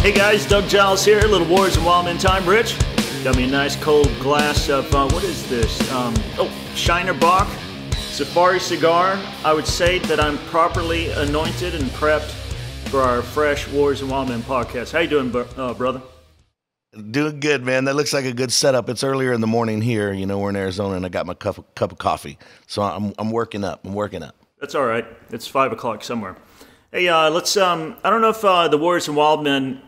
Hey guys, Doug Giles here, Little Wars and Wild Men time. Rich, got me a nice cold glass of, what is this? Shiner Bock Safari cigar. I would say that I'm properly anointed and prepped for our fresh Wars and Wild Men podcast. How you doing, brother? Doing good, man. That looks like a good setup. It's earlier in the morning here. You know, we're in Arizona, and I got my cup of coffee. So I'm working up. That's all right. It's 5 o'clock somewhere. Hey, let's. I don't know if the Warriors and Wild Men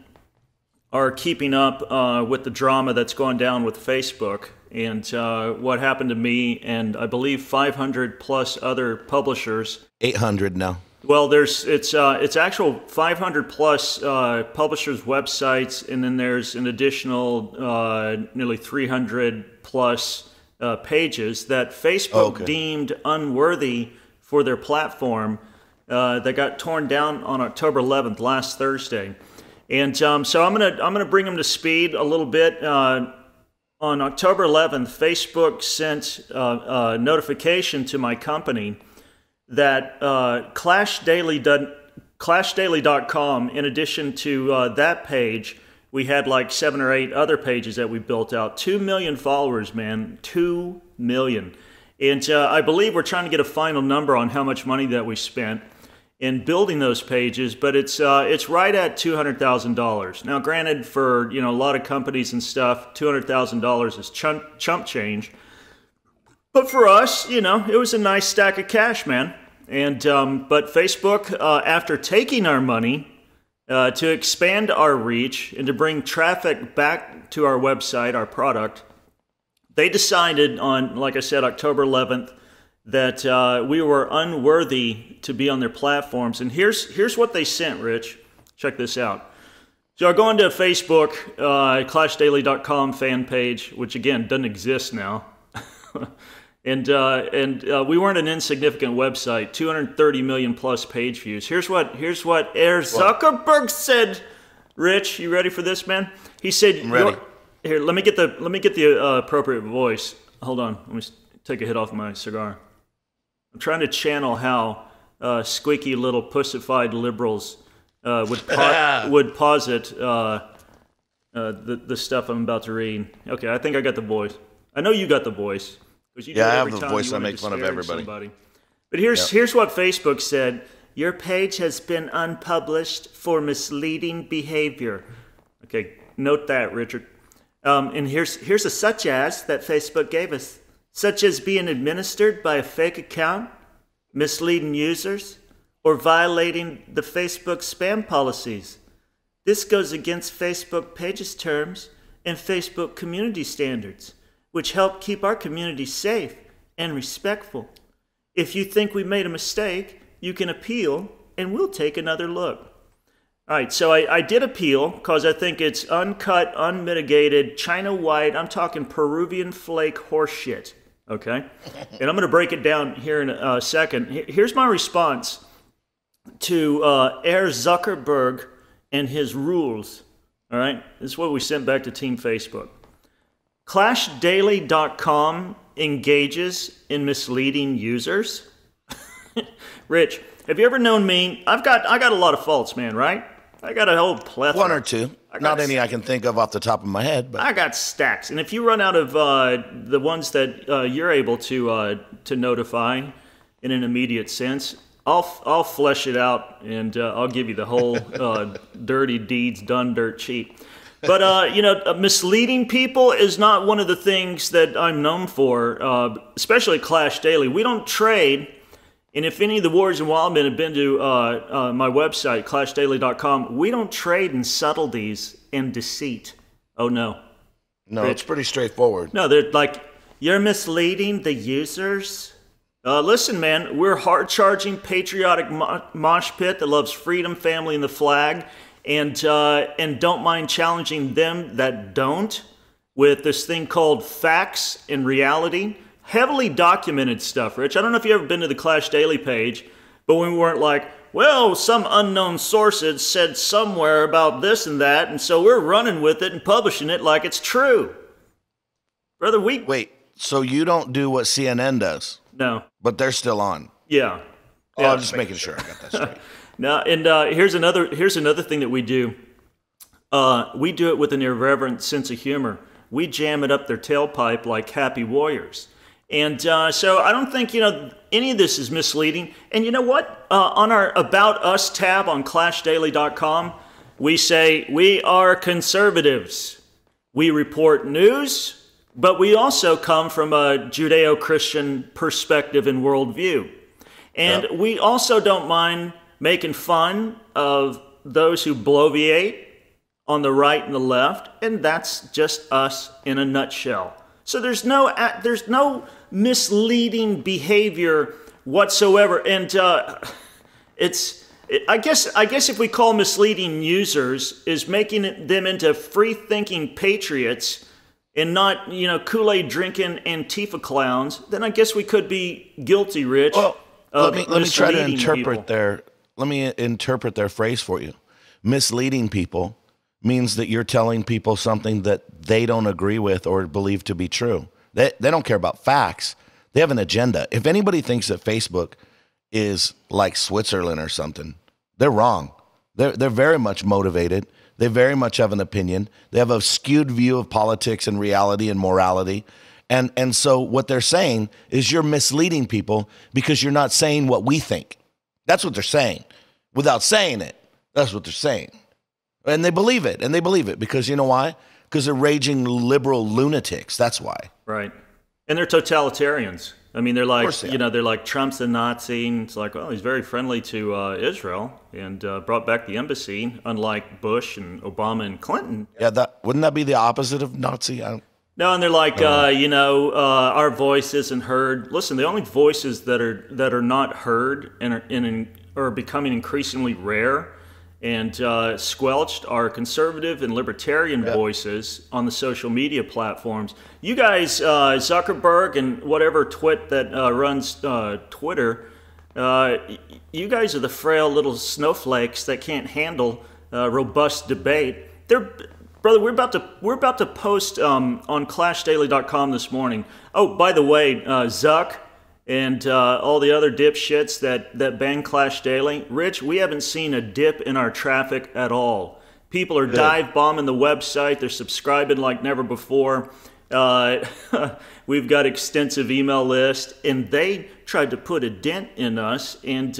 are keeping up with the drama that's going down with Facebook and what happened to me and I believe 500 plus other publishers. 800 now. Well, it's actual 500 plus publishers' websites, and then there's an additional nearly 300 plus pages that Facebook deemed unworthy for their platform. That got torn down on October 11th, last Thursday, and so I'm gonna bring them to speed a little bit. On October 11th, Facebook sent a notification to my company that ClashDaily.com, in addition to that page, we had like 7 or 8 other pages that we built out. 2 million followers, man. 2 million. And I believe we're trying to get a final number on how much money that we spent in building those pages, but it's right at $200,000. Now, granted, for a lot of companies and stuff, $200,000 is chump change. But for us, it was a nice stack of cash, man. And but Facebook, after taking our money to expand our reach and to bring traffic back to our website, our product, they decided on, like I said, October 11th, that we were unworthy to be on their platforms. And here's what they sent, Rich. Check this out. So I go into Facebook, ClashDaily.com fan page, which again doesn't exist now. And we weren't an insignificant website. 230 million plus page views. Here's what Herr Zuckerberg said. Rich, you ready for this, man? He said, I'm ready. Here, let me get the appropriate voice. Hold on, let me take a hit off my cigar. I'm trying to channel how squeaky little pussified liberals would posit the stuff I'm about to read. Okay, I think I got the voice. I know you got the voice. I have the voice. I make fun of everybody. But here's what Facebook said. Your page has been unpublished for misleading behavior. Okay, note that, Richard. And here's a such as that Facebook gave us. Such as being administered by a fake account, misleading users, or violating the Facebook spam policies. This goes against Facebook pages terms and Facebook community standards, which help keep our community safe and respectful. If you think we made a mistake, you can appeal and we'll take another look. All right, so I did appeal because I think it's uncut, unmitigated, China white, I'm talking Peruvian flake horseshit, okay? And I'm going to break it down here in a second. Here's my response to Herr Zuckerberg and his rules, all right? This is what we sent back to Team Facebook. ClashDaily.com engages in misleading users. Rich, have you ever known me? I got a lot of faults, man, right? I got a whole plethora. One or two. Not any I can think of off the top of my head. But I got stacks. And if you run out of the ones that you're able to notify in an immediate sense, I'll flesh it out and I'll give you the whole dirty deeds done dirt cheap. But, misleading people is not one of the things that I'm known for, especially Clash Daily. We don't trade. And if any of the Warriors and Wild Men have been to my website, ClashDaily.com, we don't trade in subtleties and deceit. Oh, no. No, it's pretty straightforward. No, they're like, you're misleading the users? Listen, man, we're hard-charging, patriotic mosh pit that loves freedom, family, and the flag, and don't mind challenging them that don't with this thing called facts and reality. Heavily documented stuff, Rich. I don't know if you've ever been to the Clash Daily page, but we weren't like, well, some unknown source had said somewhere about this and that, and so we're running with it and publishing it like it's true. Brother, Wait, so you don't do what CNN does? No. But they're still on? Yeah. Oh, I'm just making sure I got that straight. Now, and here's another thing that we do. We do it with an irreverent sense of humor. We jam it up their tailpipe like happy warriors. And so I don't think, any of this is misleading. And you know what? On our About Us tab on ClashDaily.com, we say we are conservatives. We report news, but we also come from a Judeo-Christian perspective and worldview. And we also don't mind making fun of those who bloviate on the right and the left, and that's just us in a nutshell. So there's no misleading behavior whatsoever, and I guess if we call misleading users is making them into free-thinking patriots and not Kool-Aid drinking Antifa clowns, then I guess we could be guilty, Rich. Well, let me try to interpret people. Let me interpret their phrase for you. Misleading people means that you're telling people something that they don't agree with or believe to be true. They don't care about facts. They have an agenda. If anybody thinks that Facebook is like Switzerland or something, they're wrong. They're very much motivated. They very much have an opinion. They have a skewed view of politics and reality and morality. And so what they're saying is you're misleading people because you're not saying what we think. That's what they're saying. Without saying it, that's what they're saying. And they believe it. And they believe it because you know why? Because they're raging liberal lunatics. That's why. Right. And they're totalitarians. I mean, they're like, They're like Trump's a Nazi. And it's like, well, he's very friendly to Israel and brought back the embassy, unlike Bush and Obama and Clinton. Yeah, wouldn't that be the opposite of Nazi? No, and they're like, our voice isn't heard. Listen, the only voices that are not heard and are becoming increasingly rare and squelched are conservative and libertarian voices on the social media platforms. You guys, Zuckerberg and whatever twit that runs Twitter, you guys are the frail little snowflakes that can't handle robust debate. Brother, we're about to post on ClashDaily.com this morning. Oh, by the way, Zuck and all the other dipshits that ban Clash Daily. Rich, we haven't seen a dip in our traffic at all. People are dive bombing the website. They're subscribing like never before. We've got extensive email list, and they tried to put a dent in us, and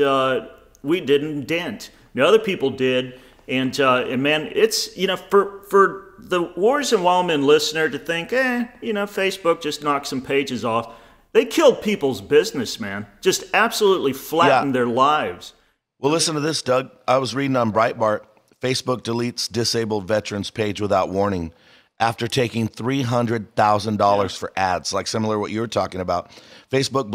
we didn't dent. The other people did, and man, it's for the Wars and Wildmen listener to think, Facebook just knocked some pages off. They killed people's business, man. Just absolutely flattened their lives. Well, listen to this, Doug. I was reading on Breitbart, Facebook deletes disabled veterans page without warning after taking $300,000 for ads, like similar to what you were talking about. Facebook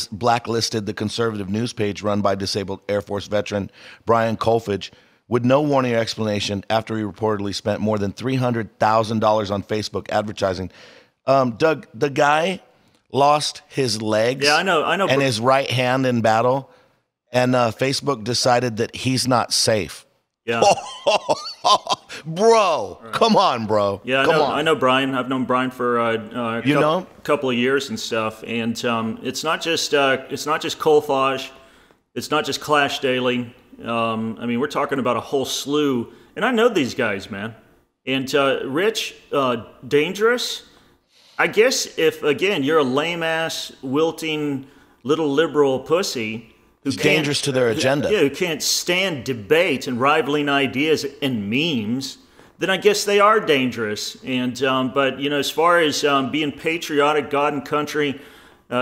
blacklisted the conservative news page run by disabled Air Force veteran Brian Kolfage with no warning or explanation after he reportedly spent more than $300,000 on Facebook advertising. Doug, the guy lost his legs I know, and his right hand in battle, and Facebook decided that he's not safe. Yeah. Bro, come on, bro. Yeah, I know Brian. I've known Brian for a couple of years and stuff. And it's not just Kolfage. It's not just Clash Daily. We're talking about a whole slew. And I know these guys, man. And Rich, dangerous. I guess if, again, you're a lame-ass, wilting, little liberal pussy who's dangerous to their agenda. Who can't stand debate and rivaling ideas and memes, then I guess they are dangerous. And but as far as being patriotic, God and country,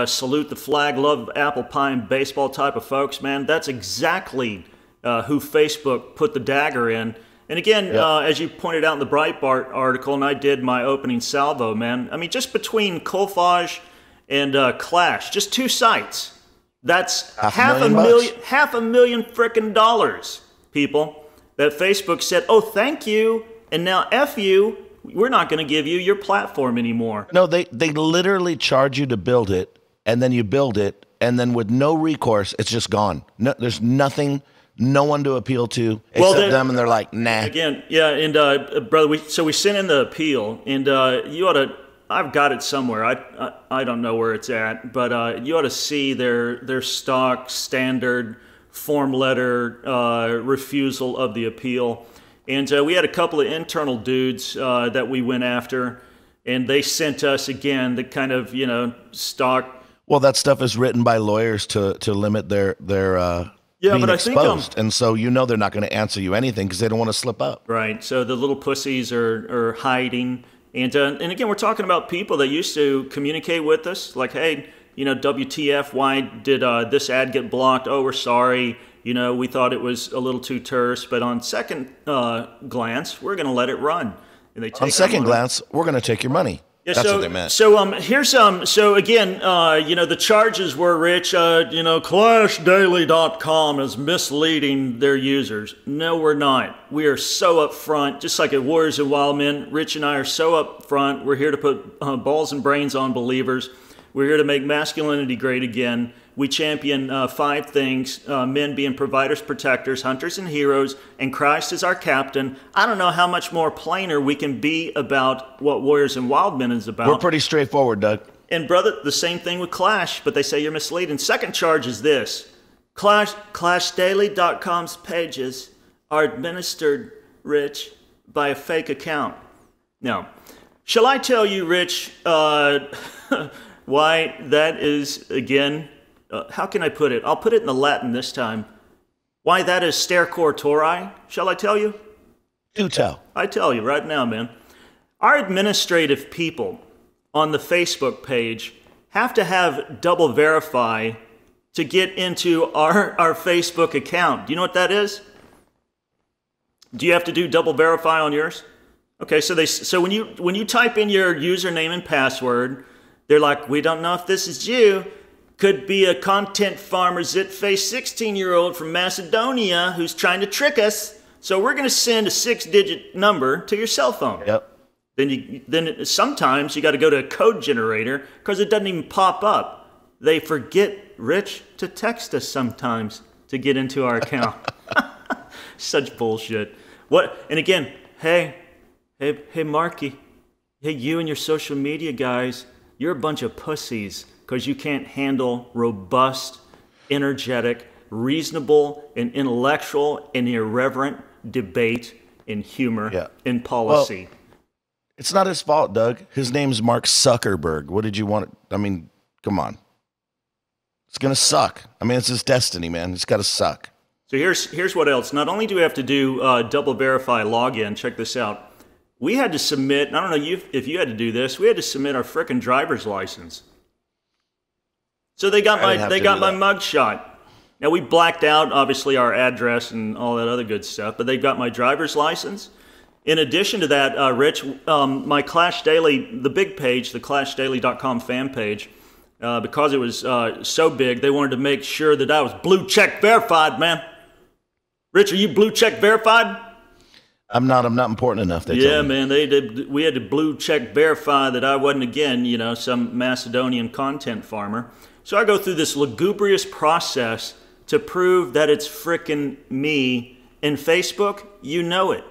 salute the flag, love apple pie and baseball type of folks, man, that's exactly who Facebook put the dagger in. And again, as you pointed out in the Breitbart article, and I did my opening salvo, man, I mean, just between Kolfage and Clash, just two sites, that's half a million frickin' dollars, people, that Facebook said, oh, thank you, and now F you, we're not going to give you your platform anymore. No, they literally charge you to build it, and then you build it, and then with no recourse, it's just gone. No, there's nothing... No one to appeal to except them, and they're like, nah. Again, yeah, and brother, we sent in the appeal, and you ought to. I've got it somewhere. I don't know where it's at, but you ought to see their stock standard form letter refusal of the appeal. And we had a couple of internal dudes that we went after, and they sent us, again, the kind of, stock. Well, that stuff is written by lawyers to limit their being but I exposed. think And so they're not going to answer you anything because they don't want to slip up. Right. So the little pussies are hiding. And again, we're talking about people that used to communicate with us, like, hey, WTF, why did this ad get blocked? Oh, we're sorry. We thought it was a little too terse, but on second glance, we're going to let it run. And they take on second glance, we're going to take your money. Yeah, That's what they meant. So here's so again, the charges were, Rich, ClashDaily.com is misleading their users. No, we're not. We are so upfront, just like at Warriors and Wild Men. Rich and I are so upfront. We're here to put balls and brains on believers. We're here to make masculinity great again. We champion 5 things, men being providers, protectors, hunters, and heroes, and Christ is our captain. I don't know how much more plainer we can be about what Warriors and Wild Men is about. We're pretty straightforward, Doug. And brother, the same thing with Clash, but they say you're misleading. Second charge is this. ClashDaily.com's pages are administered, Rich, by a fake account. Now, shall I tell you, Rich, why that is, again, how can I put it? I'll put it in the Latin this time. Why that is stercor tori, shall I tell you? Do tell. I tell you right now, man. Our administrative people on the Facebook page have to have double verify to get into our Facebook account. Do you know what that is? Do you have to do double verify on yours? Okay, so when you type in your username and password, they're like, we don't know if this is you. Could be a content farmer, zit-faced 16-year-old from Macedonia who's trying to trick us. So we're going to send a 6-digit number to your cell phone. Yep. Then sometimes you got to go to a code generator because it doesn't even pop up. They forget, Rich, to text us sometimes to get into our account. Such bullshit. What? And again, hey, Marky, hey, you and your social media guys, you're a bunch of pussies because you can't handle robust, energetic, reasonable, and intellectual and irreverent debate and humor in policy. Well, it's not his fault, Doug. His name's Mark Zuckerberg. What did you want? I mean, come on. It's going to suck. I mean, it's his destiny, man. It's got to suck. So here's what else. Not only do we have to do double verify login, check this out. We had to submit, and I don't know if you had to do this, we had to submit our frickin' driver's license. So they got my mugshot. Now we blacked out obviously our address and all that other good stuff, but they got my driver's license. In addition to that, Rich, my Clash Daily, the big page, the ClashDaily.com fan page, because it was so big, they wanted to make sure that I was blue check verified, man. Rich, are you blue check verified? I'm not important enough. Yeah, man, they did. We had to blue check verify that I wasn't, again, some Macedonian content farmer. So I go through this lugubrious process to prove that it's frickin' me. In Facebook, you know it.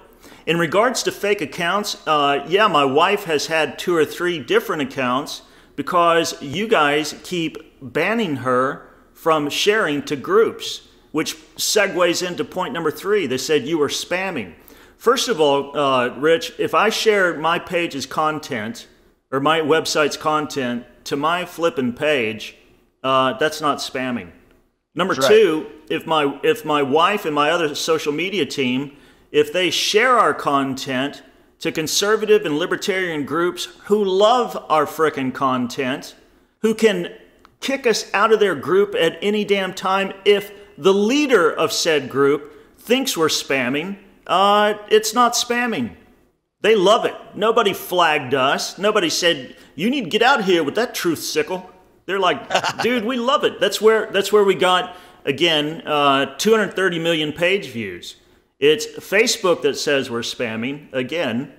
In regards to fake accounts, my wife has had 2 or 3 different accounts because you guys keep banning her from sharing to groups, which segues into point number 3. They said you were spamming. First of all, Rich, if I share my page's content or my website's content to my flippin' page, that's not spamming. Number 2, if my wife and my other social media team, if they share our content to conservative and libertarian groups who love our frickin' content, who can kick us out of their group at any damn time if the leader of said group thinks we're spamming, it's not spamming. They love it. Nobody flagged us. Nobody said, you need to get out of here with that truth sickle. They're like, dude, we love it. That's where we got, again, 230 million page views. It's Facebook that says we're spamming, again,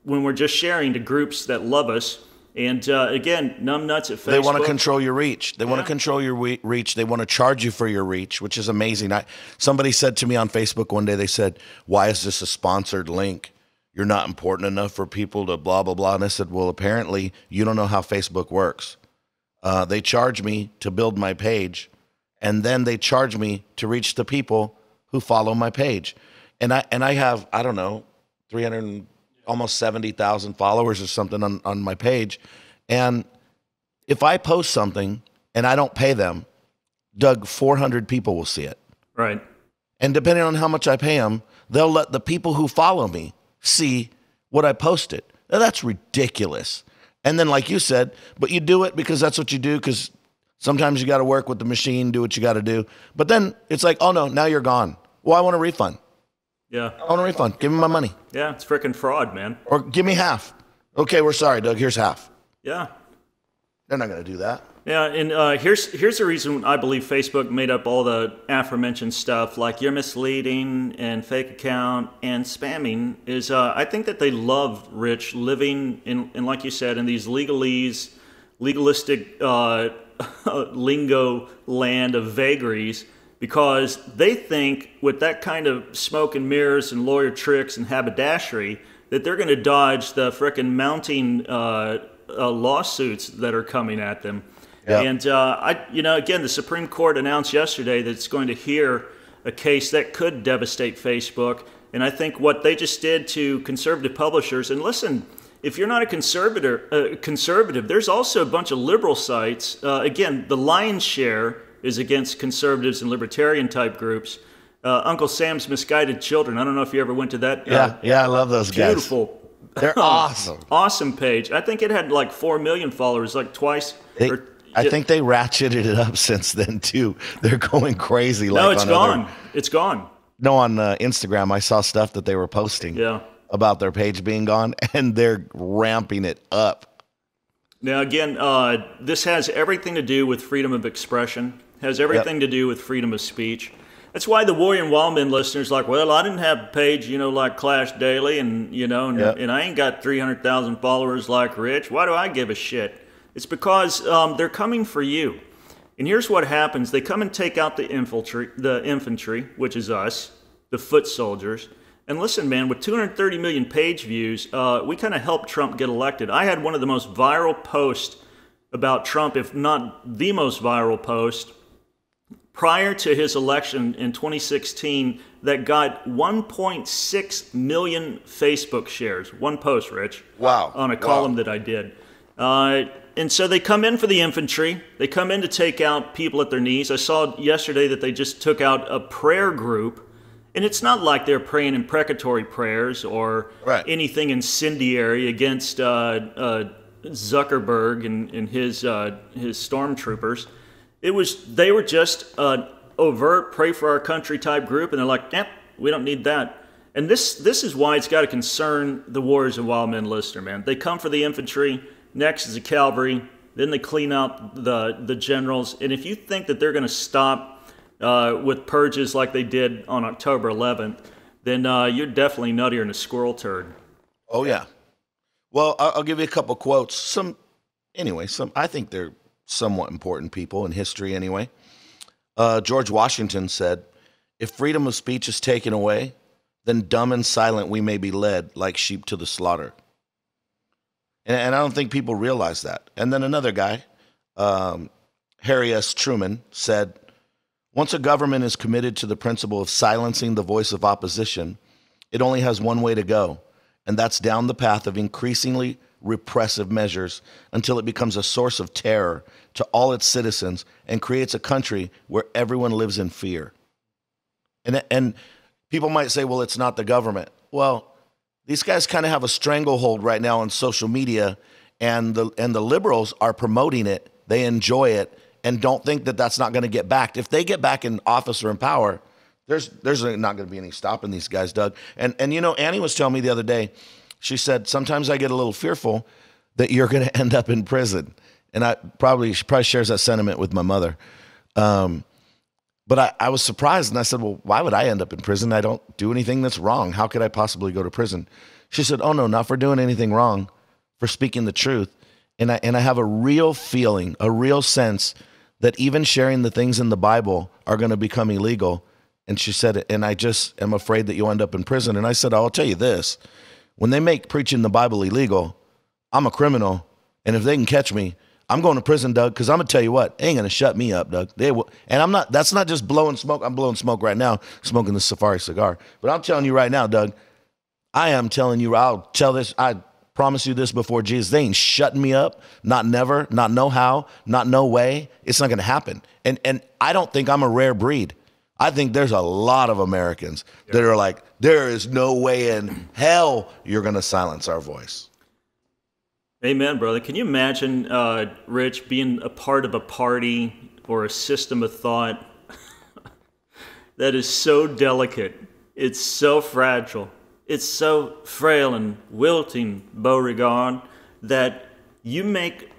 when we're just sharing to groups that love us. And again, numbnuts at Facebook. They want to control your reach. They want to control your reach. They want to charge you for your reach, which is amazing. Somebody said to me on Facebook one day, they said, why is this a sponsored link? You're not important enough for people to blah, blah, blah. And I said, well, apparently you don't know how Facebook works. They charge me to build my page, and then they charge me to reach the people who follow my page. And I have, I don't know, 300 and almost 70,000 followers or something on my page. And if I post something and I don't pay them, Doug, 400 people will see it. Right. And depending on how much I pay them, they'll let the people who follow me see what I posted. Now, that's ridiculous. And then, like you said, but you do it because that's what you do, because sometimes you got to work with the machine, do what you got to do. But then it's like, oh, no, now you're gone. Well, I want a refund. Yeah. I want a refund. Give me my money. Yeah, it's freaking fraud, man. Or give me half. Okay, we're sorry, Doug. Here's half. Yeah. They're not going to do that. Yeah, and here's the reason I believe Facebook made up all the aforementioned stuff, like you're misleading and fake account and spamming, is I think that they love, Rich, living in like you said, in these legalistic lingo land of vagaries, because they think with that kind of smoke and mirrors and lawyer tricks and haberdashery that they're going to dodge the frickin' mounting lawsuits that are coming at them. Yep. And again, the Supreme Court announced yesterday that it's going to hear a case that could devastate Facebook. And I think what they just did to conservative publishers, and listen, if you're not a conservative, there's also a bunch of liberal sites. Again, the lion's share is against conservatives and libertarian type groups. Uncle Sam's Misguided Children. I don't know if you ever went to that. Yeah, I love those guys. Beautiful. They're awesome. Awesome page. I think it had like 4 million followers, like twice. I think they ratcheted it up since then too. They're going crazy. No, it's gone. It's gone. No, on Instagram, I saw stuff that they were posting about their page being gone, and they're ramping it up. Now, again, this has everything to do with freedom of expression, has everything to do with freedom of speech. That's why the Warrior and Wildman listeners like, well, I didn't have a page, like Clash Daily, and and I ain't got 300,000 followers like Rich. Why do I give a shit? It's because they're coming for you. And here's what happens. They come and take out the infantry, which is us, the foot soldiers. And listen, man, with 230 million page views, we kind of helped Trump get elected. I had one of the most viral posts about Trump, if not the most viral post, prior to his election in 2016 that got 1.6 million Facebook shares. One post, Rich. Wow. On a column that I did. And so they come in for the infantry. They come in to take out people at their knees. I saw yesterday that they just took out a prayer group. And it's not like they're praying imprecatory prayers or anything incendiary against Zuckerberg and his stormtroopers. They were just an overt pray for our country type group, and they're like, we don't need that. And this is why it's got to concern the Warriors and Wild Men listener, man. They come for the infantry. Next is the cavalry. Then they clean out the generals. And if you think that they're going to stop with purges like they did on October 11th, then you're definitely nuttier than a squirrel turd. Oh, yeah. Well, I'll give you a couple quotes. I think they're somewhat important people in history anyway. George Washington said, if freedom of speech is taken away, then dumb and silent we may be led like sheep to the slaughter. And I don't think people realize that. And then another guy, Harry S. Truman, said, once a government is committed to the principle of silencing the voice of opposition, it only has one way to go, and that's down the path of increasingly repressive measures until it becomes a source of terror to all its citizens and creates a country where everyone lives in fear. And people might say, well, it's not the government. Well, these guys kind of have a stranglehold right now on social media, and the liberals are promoting it. They enjoy it and don't think that that's not going to get backed. If they get back in office or in power, there's not going to be any stopping these guys, Doug. And Annie was telling me the other day, she said, sometimes I get a little fearful that you're going to end up in prison. And she probably shares that sentiment with my mother. But I was surprised, and I said, well, why would I end up in prison? I don't do anything that's wrong. How could I possibly go to prison? She said, oh, no, not for doing anything wrong, for speaking the truth. And I have a real feeling, a real sense that even sharing the things in the Bible are going to become illegal. And she said, and I just am afraid that you'll end up in prison. And I said, I'll tell you this. When they make preaching the Bible illegal, I'm a criminal. And if they can catch me, I'm going to prison, Doug, because I'm going to tell you what, they ain't going to shut me up, Doug. They will. And I'm not, that's not just blowing smoke. I'm blowing smoke right now, smoking the Safari cigar. But I'm telling you right now, Doug, I am telling you, I'll tell this, I promise you this before Jesus, they ain't shutting me up. Not never, not no how, not no way. It's not going to happen. And I don't think I'm a rare breed. I think there's a lot of Americans that are like, there is no way in hell you're going to silence our voice. Amen, brother. Can you imagine, Rich, being a part of a party or a system of thought that is so delicate, it's so fragile, it's so frail and wilting, Beauregard, that you make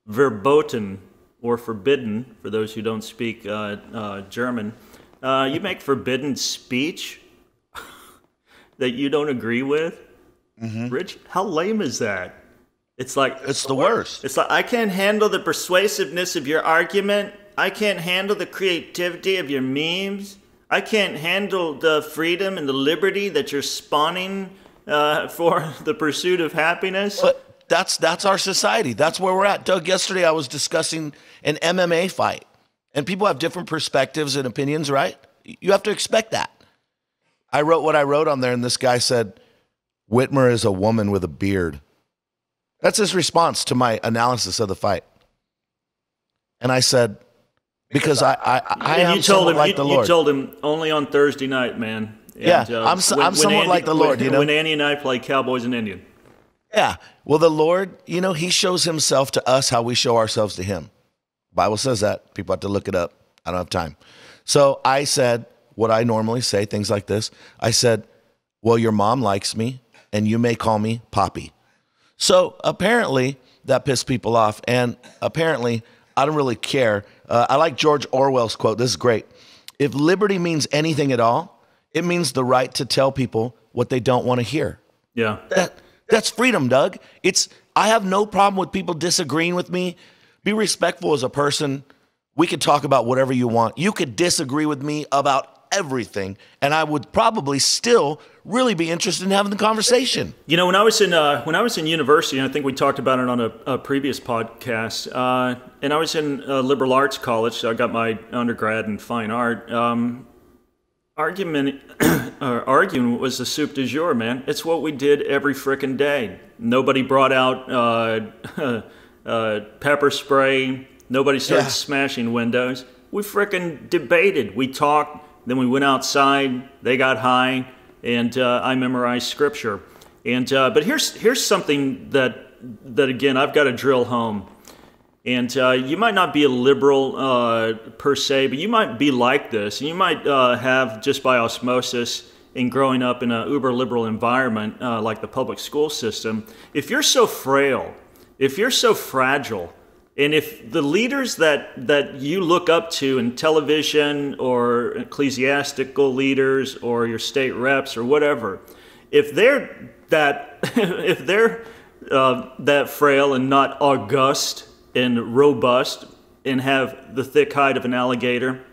verboten, or forbidden, for those who don't speak German, you make forbidden speech that you don't agree with? Mm-hmm. Rich, how lame is that? It's like, it's the worst. It's like, I can't handle the persuasiveness of your argument. I can't handle the creativity of your memes. I can't handle the freedom and the liberty that you're spawning for the pursuit of happiness. But that's our society. That's where we're at. Doug, yesterday I was discussing an MMA fight, and people have different perspectives and opinions, right? You have to expect that. I wrote what I wrote on there, and this guy said, Whitmer is a woman with a beard. That's his response to my analysis of the fight. And I said, because I am somewhat like the Lord. You told him only on Thursday night, man. And, yeah, I'm somewhat like the Lord, you know. When Andy and I play Cowboys and Indian. Yeah, well, the Lord, you know, he shows himself to us how we show ourselves to him. The Bible says that. People have to look it up. I don't have time. So I said what I normally say, things like this. I said, well, your mom likes me, and you may call me Poppy. So apparently that pissed people off, and apparently I don't really care. I like George Orwell's quote. This is great. If liberty means anything at all, it means the right to tell people what they don't want to hear. Yeah. That's freedom, Doug. I have no problem with people disagreeing with me. Be respectful as a person. We could talk about whatever you want. You could disagree with me about everything, and I would probably still really be interested in having the conversation. You know, when I was in university, and I think we talked about it on a previous podcast, and I was in a liberal arts college, so I got my undergrad in fine art. Arguing was the soup du jour, man. It's what we did every frickin' day. Nobody brought out pepper spray. Nobody started smashing windows. We frickin' debated. We talked. Then we went outside. They got high, and I memorized scripture. And but here's something that again I've got to drill home. And you might not be a liberal per se, but you might be like this. You might have, just by osmosis and growing up in an uber-liberal environment like the public school system, if you're so frail, if you're so fragile, and if the leaders that you look up to in television or ecclesiastical leaders or your state reps or whatever, if they're that that frail and not august and robust and have the thick hide of an alligator,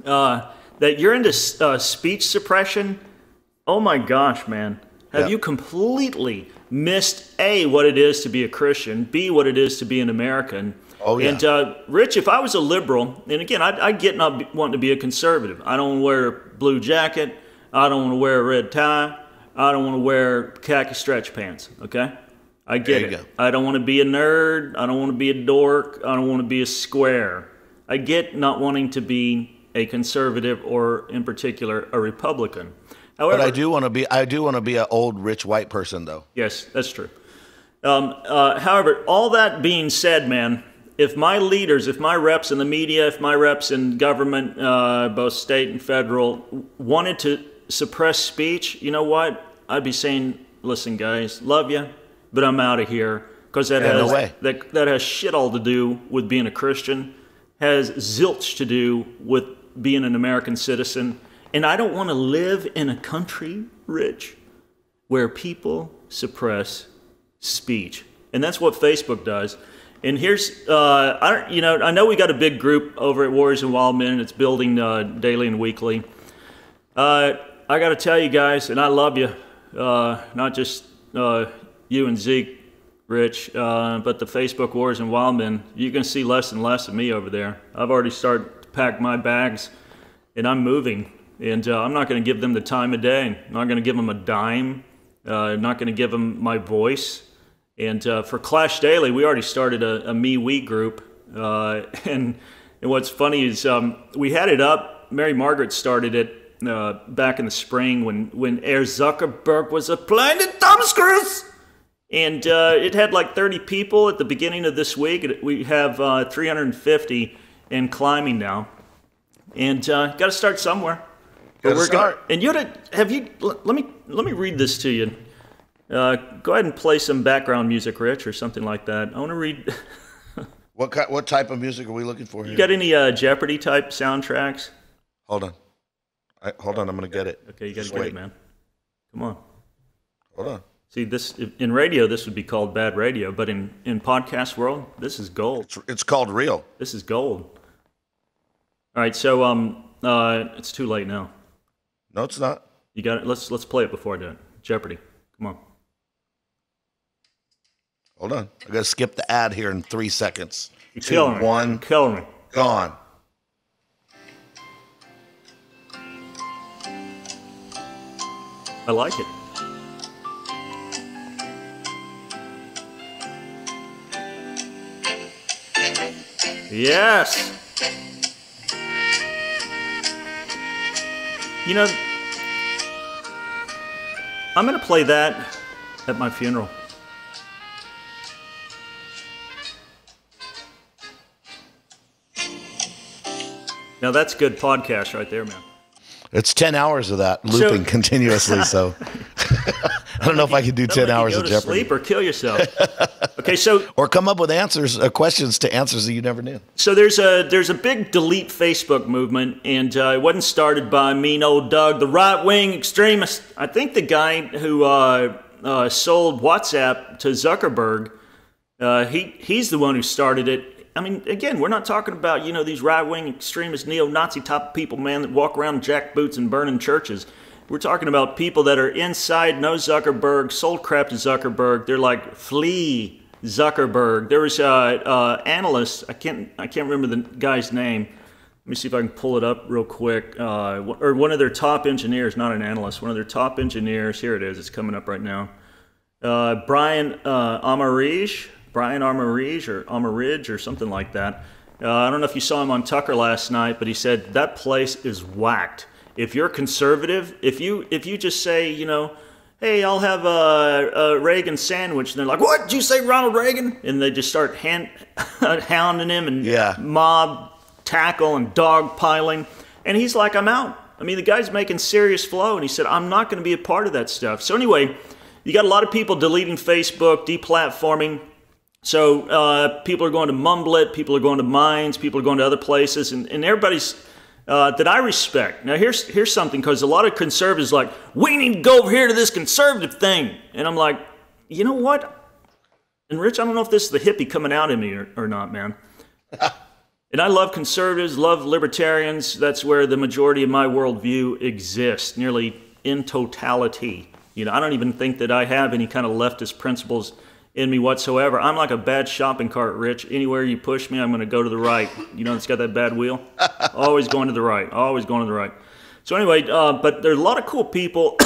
that you're into speech suppression, oh my gosh, man. Have you completely missed A, what it is to be a Christian, B, what it is to be an American? Oh, yeah. And Rich, if I was a liberal, and again, I get not wanting to be a conservative. I don't want to wear a blue jacket. I don't want to wear a red tie. I don't want to wear khaki stretch pants, okay? I get it. Go. I don't want to be a nerd. I don't want to be a dork. I don't want to be a square. I get not wanting to be a conservative or, in particular, a Republican. However, but I do want to be an old rich white person, though. Yes, that's true. However, all that being said, man, if my leaders, if my reps in the media, if my reps in government, both state and federal, wanted to suppress speech, you know what? I'd be saying, listen, guys, love you, but I'm out of here, because that has shit all to do with being a Christian, has zilch to do with being an American citizen. And I don't want to live in a country, Rich, where people suppress speech. And that's what Facebook does. And here's, I know we got a big group over at Warriors and Wild Men, and it's building daily and weekly. I got to tell you guys, and I love you, not just you and Zeke, Rich, but the Facebook wars in Wildman, you're going to see less and less of me over there. I've already started to pack my bags, and I'm moving. And I'm not going to give them the time of day. I'm not going to give them a dime. I'm not going to give them my voice. And for Clash Daily, we already started a me-we group. And what's funny is we had it up. Mary Margaret started it back in the spring when Herr Zuckerberg was applying the thumbscrews. And it had like 30 people at the beginning of this week. We have 350 and climbing now. And got to start somewhere. Got to start. And let me read this to you. Go ahead and play some background music, Rich, or something like that. I want to read. What type of music are we looking for here? You got any Jeopardy type soundtracks? Hold on. Hold on, I'm going to get it. Okay, you got to get it, man. Come on. Hold on. See, this in radio, this would be called bad radio, but in podcast world, this is gold. It's called real. This is gold. All right, so it's too late now. No, it's not. You got it. Let's play it before I do it. Jeopardy. Come on. Hold on. I got to skip the ad here in 3 seconds. You're 2, killing me. 1. You're killing me. Gone. I like it. Yes. You know, I'm going to play that at my funeral. Now that's good podcast right there, man. It's 10 hours of that looping continuously, so I don't know if I could do 10 hours of Jeopardy. Sleep or kill yourself. Okay, so or come up with answers, questions to answers that you never knew. So there's a big delete Facebook movement, and it wasn't started by mean old Doug, the right-wing extremist. I think the guy who sold WhatsApp to Zuckerberg, he's the one who started it. I mean, again, we're not talking about, these right-wing extremist neo-Nazi type people, man, that walk around in jackboots and burning churches. We're talking about people that are inside, know Zuckerberg, sold crap to Zuckerberg. They're like, flee Zuckerberg. There was an analyst, I can't remember the guy's name. Let me see if I can pull it up real quick. Or one of their top engineers, not an analyst, one of their top engineers. Here it is. It's coming up right now. Brian Armitage or something like that. I don't know if you saw him on Tucker last night, but he said that place is whacked. If you're conservative, if you just say, hey, I'll have a Reagan sandwich, and they're like, what? Did you say Ronald Reagan? And they just start hounding him and mob tackle and dog piling. And he's like, I'm out. I mean, the guy's making serious flow, and he said, I'm not going to be a part of that stuff. So anyway, you got a lot of people deleting Facebook, deplatforming. So people are going to Mumblet, people are going to Minds, people are going to other places, and everybody's that I respect. Now here's something, because a lot of conservatives are like, we need to go over here to this conservative thing. And I'm like, you know what? And Rich, I don't know if this is the hippie coming out in me or not, man. And I love conservatives, love libertarians. That's where the majority of my worldview exists, nearly in totality. I don't even think that I have any kind of leftist principles in me whatsoever. I'm like a bad shopping cart, Rich. Anywhere you push me, I'm going to go to the right. It's got that bad wheel. Always going to the right. Always going to the right. So anyway, but there's a lot of cool people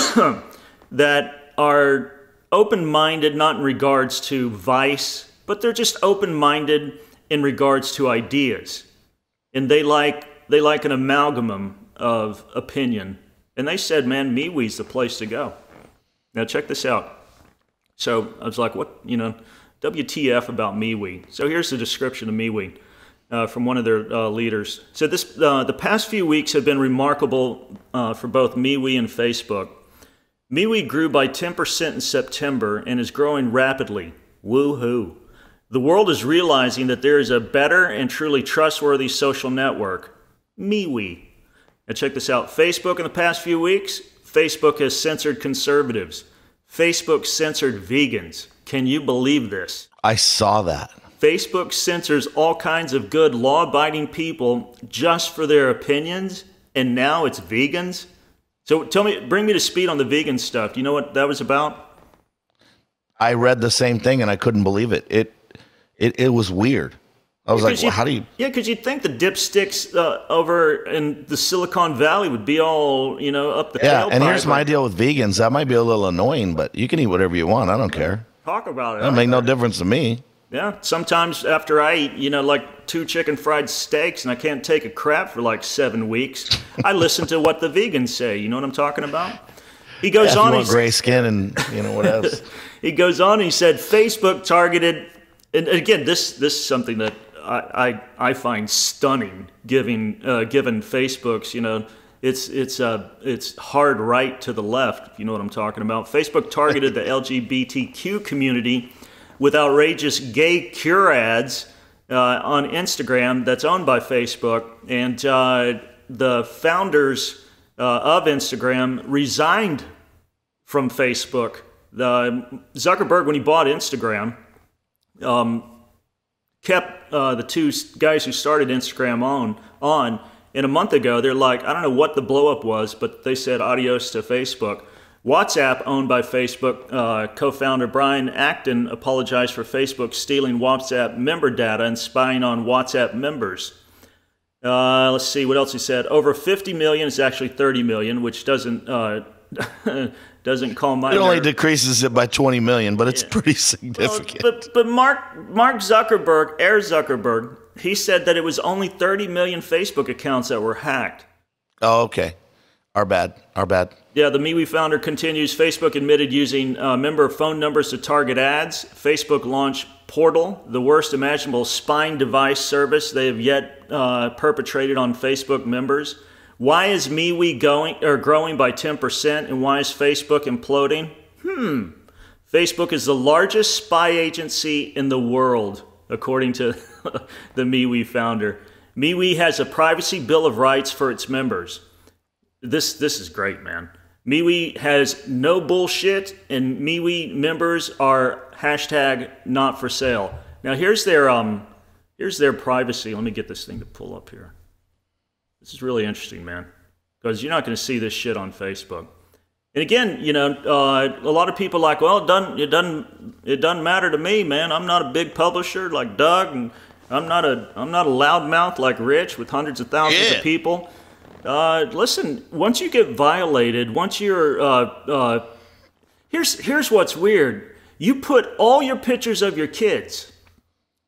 that are open-minded, not in regards to vice, but they're just open-minded in regards to ideas. And they like an amalgam of opinion. And they said, man, MeWe's the place to go. Now check this out. So I was like, what, WTF about MeWe? So here's the description of MeWe from one of their leaders. So the past few weeks have been remarkable for both MeWe and Facebook. MeWe grew by 10% in September and is growing rapidly. Woo-hoo. The world is realizing that there is a better and truly trustworthy social network, MeWe. Now check this out. Facebook in the past few weeks, Facebook has censored conservatives. Facebook censored vegans. Can you believe this? I saw that. Facebook censors all kinds of good law-abiding people just for their opinions, and now it's vegans? So bring me to speed on the vegan stuff. Do you know what that was about? I read the same thing and I couldn't believe it. It was weird. I was like, well, how do you? Yeah, because you'd think the dipsticks over in the Silicon Valley would be all, you know, up the tailpipe. And here's my deal with vegans. That might be a little annoying, but you can eat whatever you want. I don't care. Talk about it. That make no difference to me. Yeah, sometimes after I eat, you know, like 2 chicken fried steaks and I can't take a crap for like 7 weeks, I listen to what the vegans say. You know what I'm talking about? He goes on. You want gray skin and, you know, what else? He goes on. He said Facebook targeted, and again, this is something that I find stunning. Given Facebook's, you know, it's hard right to the left. If you know what I'm talking about. Facebook targeted the LGBTQ community with outrageous gay cure ads on Instagram that's owned by Facebook, and the founders of Instagram resigned from Facebook. Zuckerberg, when he bought Instagram, kept the 2 guys who started Instagram on. And a month ago, they're like, I don't know what the blow-up was, but they said adios to Facebook. WhatsApp, owned by Facebook, co-founder Brian Acton apologized for Facebook stealing WhatsApp member data and spying on WhatsApp members. Let's see what else he said. Over 50 million is actually 30 million, which doesn't calm my nerve. It only decreases it by 20 million, but it's pretty significant. Well, but Mark Zuckerberg, Zuckerberg, he said that it was only 30 million Facebook accounts that were hacked. Oh, okay. Our bad. Yeah, the MeWe founder continues. Facebook admitted using member phone numbers to target ads. Facebook launched Portal, the worst imaginable spying device service they have yet perpetrated on Facebook members. Why is MeWe growing by 10%, and why is Facebook imploding? Facebook is the largest spy agency in the world, according to the MeWe founder. MeWe has a privacy bill of rights for its members. This is great, man. MeWe has no bullshit, and MeWe members are #not for sale. Now here's their privacy. Let me get this thing to pull up here. This is really interesting, man, because you're not going to see this shit on Facebook. And again, you know, a lot of people are like, well, it doesn't matter to me, man. I'm not a big publisher like Doug, and I'm not a loudmouth like Rich with hundreds of thousands of people. Listen, once you get violated, once you're here's what's weird. You put all your pictures of your kids.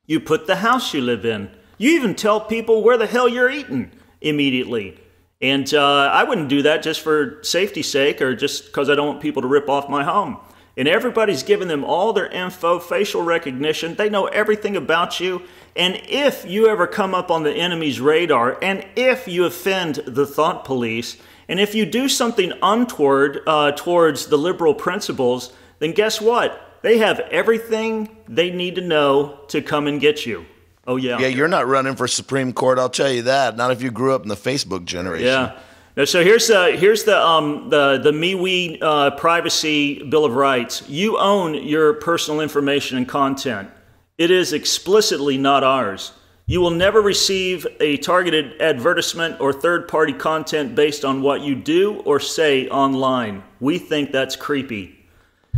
You put the house you live in. You even tell people where the hell you're eating immediately. And I wouldn't do that just for safety's sake or just because I don't want people to rip off my home. And everybody's giving them all their info, facial recognition. They know everything about you. And if you ever come up on the enemy's radar, and if you offend the thought police, and if you do something untoward towards the liberal principles, then guess what? They have everything they need to know to come and get you. Oh, yeah. Yeah, you're not running for Supreme Court, I'll tell you that. Not if you grew up in the Facebook generation. Yeah. Now, so here's the MeWe Privacy Bill of Rights. You own your personal information and content. It is explicitly not ours. You will never receive a targeted advertisement or third-party content based on what you do or say online. We think that's creepy.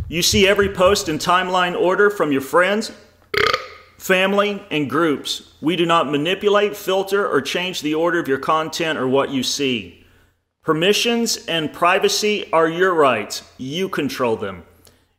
You see every post in timeline order from your friends, family, and groups. We do not manipulate, filter, or change the order of your content or what you see. Permissions and privacy are your rights. You control them.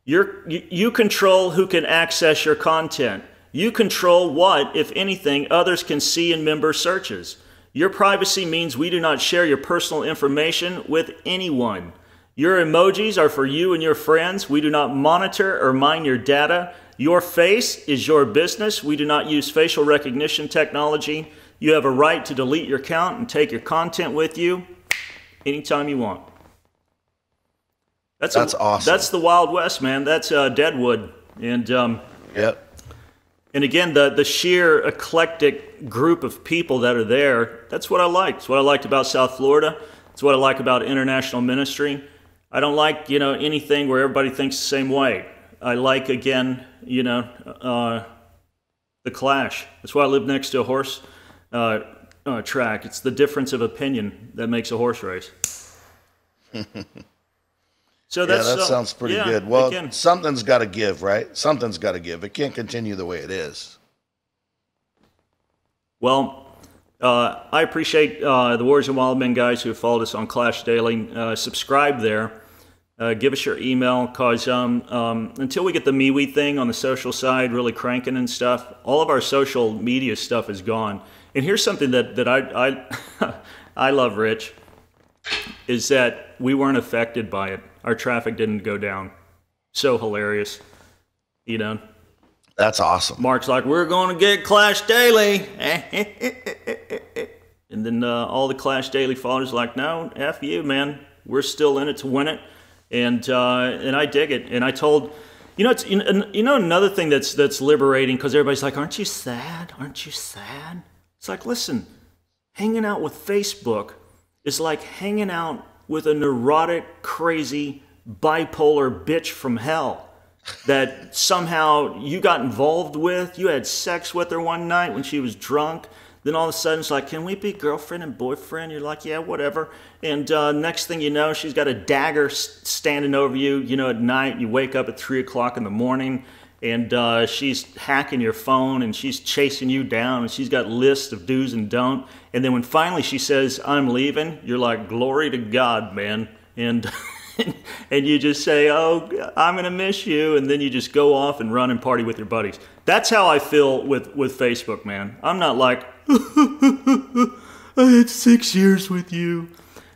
You control who can access your content. You control what, if anything, others can see in member searches. Your privacy means we do not share your personal information with anyone. Your emojis are for you and your friends. We do not monitor or mine your data. Your face is your business. We do not use facial recognition technology. You have a right to delete your account and take your content with you anytime you want. That's awesome. That's the Wild West, man. That's Deadwood. And yep. And again, the sheer eclectic group of people that are there, that's what I like. It's what I liked about South Florida. It's what I like about international ministry. I don't like, anything where everybody thinks the same way. I like, again, the clash. That's why I live next to a horse track. It's the difference of opinion that makes a horse race. So Yeah, that's that sounds pretty yeah, good. Well, again, something's got to give, right? Something's got to give. It can't continue the way it is. well, I appreciate the Warriors and Wild Men guys who have followed us on Clash Daily. Subscribe there. Give us your email, because until we get the MeWe thing on the social side really cranking and stuff, all of our social media stuff is gone. And here's something that I I love, Rich, is that we weren't affected by it. Our traffic didn't go down. So hilarious. You know? That's awesome. Mark's like, we're going to get Clash Daily. And then all the Clash Daily followers are like, no, F you, man. We're still in it to win it. And I dig it. And I told, another thing that's liberating, because everybody's like, aren't you sad? Aren't you sad? It's like, listen, hanging out with Facebook is like hanging out with a neurotic, crazy, bipolar bitch from hell that somehow you got involved with. You had sex with her one night when she was drunk. Then all of a sudden it's like, can we be girlfriend and boyfriend? You're like, yeah, whatever. And next thing you know, she's got a dagger standing over you, at night. You wake up at 3 o'clock in the morning, and she's hacking your phone, and she's chasing you down, and she's got lists of do's and don't. And then when finally she says, I'm leaving, you're like, glory to God, man. And and you just say, oh, I'm going to miss you. And then you just go off and run and party with your buddies. That's how I feel with Facebook, man. I'm not like, I had 6 years with you.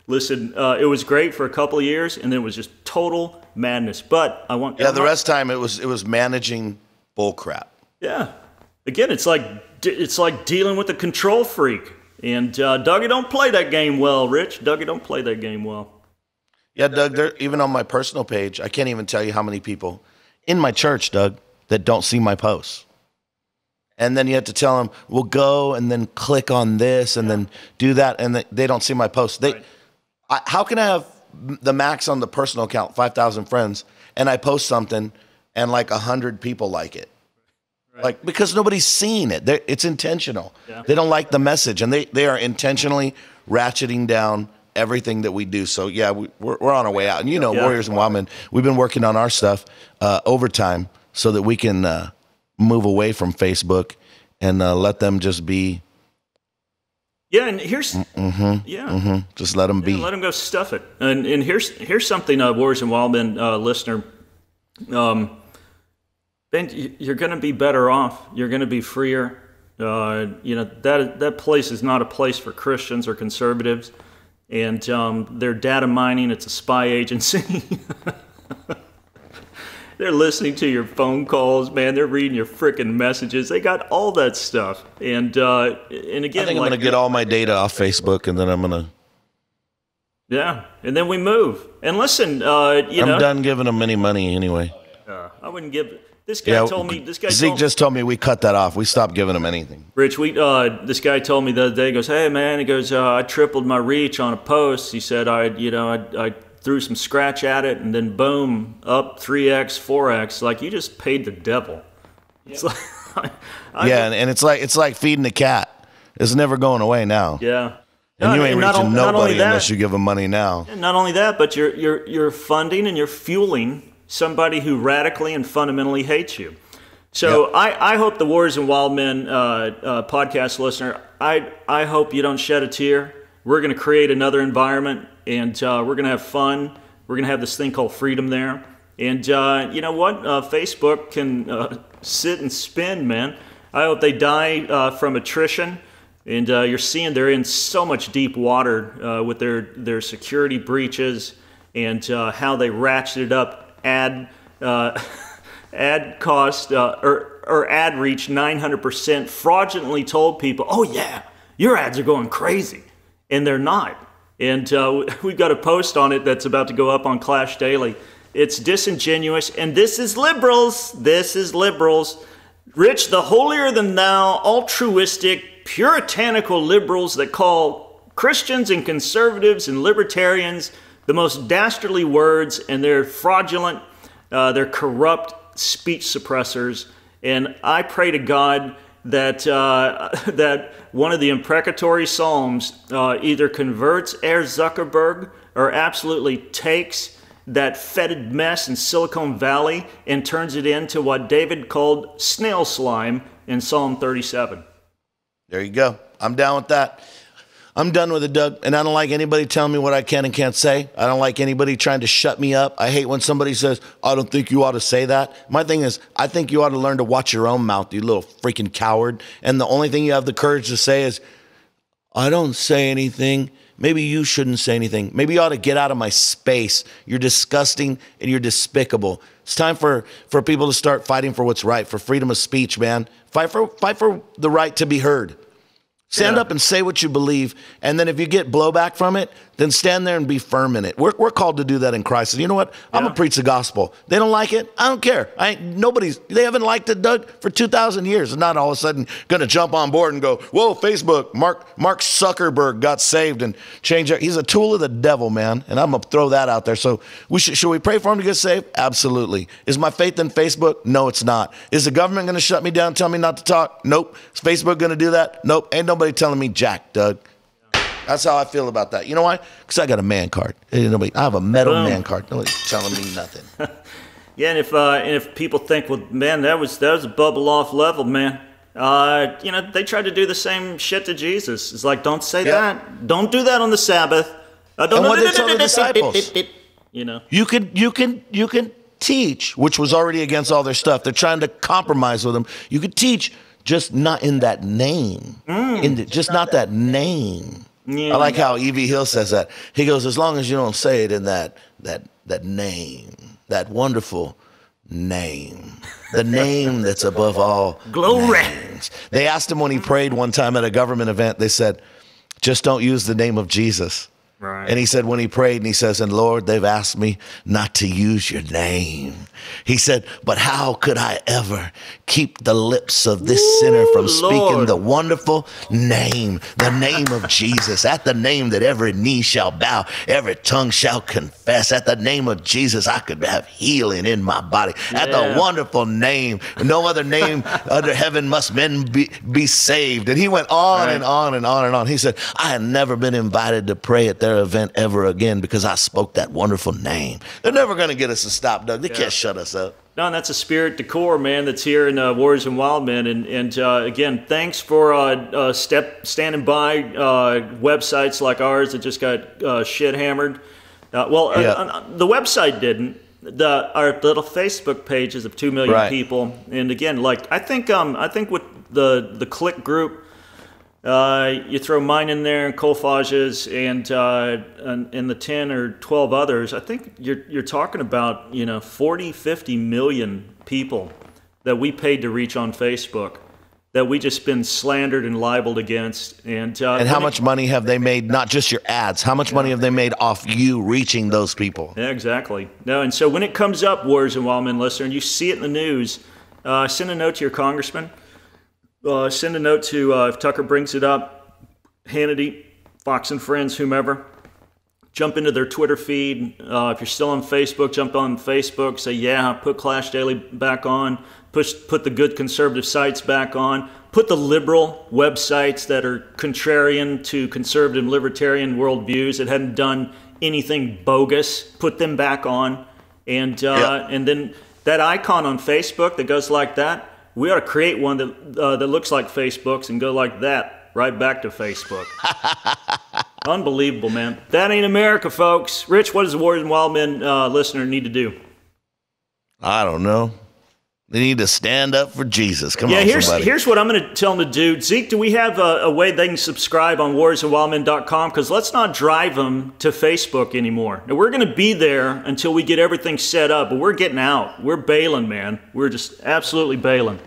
Listen, it was great for a couple of years, and then it was just total madness. But I want... Yeah, the rest of the time it was managing bull crap. Yeah. Again, it's like dealing with a control freak. And Dougie don't play that game well, Rich. Dougie don't play that game well. Yeah, Doug, even on my personal page, I can't even tell you how many people in my church, Doug, that don't see my posts. And then you have to tell them, well, go and then click on this and then do that. And they don't see my posts. How can I have the max on the personal account, 5,000 friends, and I post something and like 100 people like it? Right. Like, because nobody's seeing it. It's intentional. Yeah. They don't like the message, and they are intentionally ratcheting down everything that we do. So yeah, we're on our way out. And Warriors and Wildmen, we've been working on our stuff overtime so that we can move away from Facebook and let them just be. Yeah, and here's just let them be. Let them go stuff it. And here's something, Warriors and Wildmen listener. Ben, you're going to be better off. You're going to be freer. That place is not a place for Christians or conservatives. And they're data mining. It's a spy agency. They're listening to your phone calls, man. They're reading your frickin' messages. They got all that stuff. And again, I think I'm going to get all my data off Facebook, and then I'm going to. Yeah, and then we move. And listen, I'm done giving them any money anyway. I wouldn't give. This guy told me. Zeke just told me we cut that off. We stopped giving him anything. Rich, this guy told me the other day. He goes, "Hey man," he goes, "I tripled my reach on a post." He said, "I threw some scratch at it, and then boom, up 3x, 4x. Like you just paid the devil." Yeah. It's like, and it's like feeding a cat. It's never going away now. Yeah. And you ain't reaching nobody unless you give them money now. And not only that, but you're funding and you're fueling somebody who radically and fundamentally hates you. So yep. I hope the Warriors and Wildmen podcast listener, I hope you don't shed a tear. We're going to create another environment, and we're going to have fun. We're going to have this thing called freedom there. And you know what? Facebook can sit and spin, man. I hope they die from attrition. And you're seeing they're in so much deep water with their security breaches and how they ratcheted up ad cost or ad reach 900%, fraudulently told people, oh yeah, your ads are going crazy, and they're not. And we've got a post on it that's about to go up on Clash Daily. It's disingenuous, and this is liberals. Rich, the holier-than-thou, altruistic, puritanical liberals that call Christians and conservatives and libertarians the most dastardly words, and they're fraudulent, they're corrupt speech suppressors. And I pray to God that that one of the imprecatory psalms either converts Zuckerberg or absolutely takes that fetid mess in Silicon Valley and turns it into what David called snail slime in Psalm 37. There you go. I'm down with that. I'm done with it, Doug. And I don't like anybody telling me what I can and can't say. I don't like anybody trying to shut me up. I hate when somebody says, I don't think you ought to say that. My thing is, I think you ought to learn to watch your own mouth, you little freaking coward. And the only thing you have the courage to say is, I don't say anything. Maybe you shouldn't say anything. Maybe you ought to get out of my space. You're disgusting and you're despicable. It's time for people to start fighting for what's right, for freedom of speech, man. Fight for the right to be heard. Stand up and say what you believe, and then if you get blowback from it, then stand there and be firm in it. We're called to do that in Christ. And you know what? I'm gonna preach the gospel. They don't like it. I don't care. They haven't liked it, Doug, for 2,000 years. And not all of a sudden gonna jump on board and go, whoa, Facebook, Mark Zuckerberg got saved and changed. He's a tool of the devil, man. And I'm gonna throw that out there. So should we pray for him to get saved? Absolutely. Is my faith in Facebook? No, it's not. Is the government gonna shut me down, tell me not to talk? Nope. Is Facebook gonna do that? Nope. Ain't nobody telling me jack, Doug. That's how I feel about that. You know why? Because I got a man card. I have a metal man card. Nobody's telling me nothing. Yeah, and if people think, well, man, that was a bubble off level, man. They tried to do the same shit to Jesus. It's like, don't say that. Don't do that on the Sabbath. And what they tell the disciples? You can teach, which was already against all their stuff. They're trying to compromise with them. You could teach, just not in that name. Not that name. Yeah. I like how E.V. Hill says that. He goes, as long as you don't say it in that name, that wonderful name, the name that's above all glory. Names. They asked him when he prayed one time at a government event, they said, just don't use the name of Jesus. Right. And he said when he prayed, and he says, and Lord, they've asked me not to use your name. He said, but how could I ever keep the lips of this sinner from speaking the wonderful name, the name of Jesus? At the name that every knee shall bow, every tongue shall confess. At the name of Jesus, I could have healing in my body. At the wonderful name, no other name under heaven must men be saved. And he went on and on and on and on. He said, I had never been invited to pray at their event ever again because I spoke that wonderful name. They're never going to get us to stop, Doug. They can't shut us up. No, and that's a spirit decor, man, that's here in Warriors and Wild Men. And again, thanks for standing by websites like ours that just got shit hammered. The website didn't. Our little Facebook pages of 2 million people. And again, I think with the Click group, you throw mine in there, and Colfage's, and the 10 or 12 others. I think you're talking about 40, 50 million people that we paid to reach on Facebook, that we just been slandered and libeled against. And how much money have they made? Not just your ads. How much money have they made off you reaching those people? Yeah, exactly. No, and so when it comes up, Warriors and Wild Men listener, and you see it in the news, send a note to your congressman. Send a note to, if Tucker brings it up, Hannity, Fox and Friends, whomever. Jump into their Twitter feed. If you're still on Facebook, jump on Facebook. Say, put Clash Daily back on. Put the good conservative sites back on. Put the liberal websites that are contrarian to conservative and libertarian worldviews that hadn't done anything bogus. Put them back on. And then that icon on Facebook that goes like that, we ought to create one that looks like Facebook's and go like that right back to Facebook. Unbelievable, man. That ain't America, folks. Rich, what does the Warriors and Wild Men listener need to do? I don't know. They need to stand up for Jesus. Come on, somebody. Here's what I'm going to tell them to do. Zeke, do we have a way they can subscribe on warriorsandwildmen.com? Because let's not drive them to Facebook anymore. Now, we're going to be there until we get everything set up, but we're getting out. We're bailing, man. We're just absolutely bailing.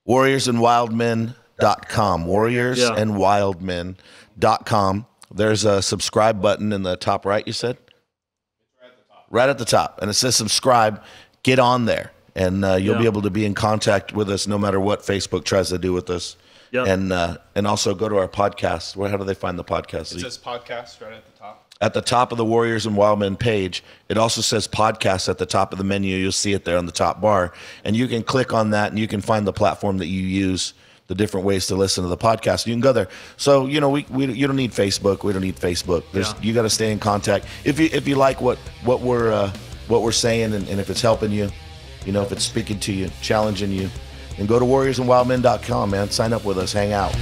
Warriorsandwildmen.com. Warriorsandwildmen.com. There's a subscribe button in the top right, you said? It's right at the top. Right at the top. And it says subscribe. Get on there. And you'll be able to be in contact with us no matter what Facebook tries to do with us. Yep. And also go to our podcast. How do they find the podcast? It says podcast right at the top. At the top of the Warriors and Wild Men page, it also says podcast at the top of the menu. You'll see it there on the top bar. And you can click on that, and you can find the platform that you use the different ways to listen to the podcast. You can go there. So, you know, we you don't need Facebook. We don't need Facebook. You got to stay in contact. If you like what we're saying, and if it's helping you, you know, if it's speaking to you, challenging you, and go to warriorsandwildmen.com, man. Sign up with us. Hang out.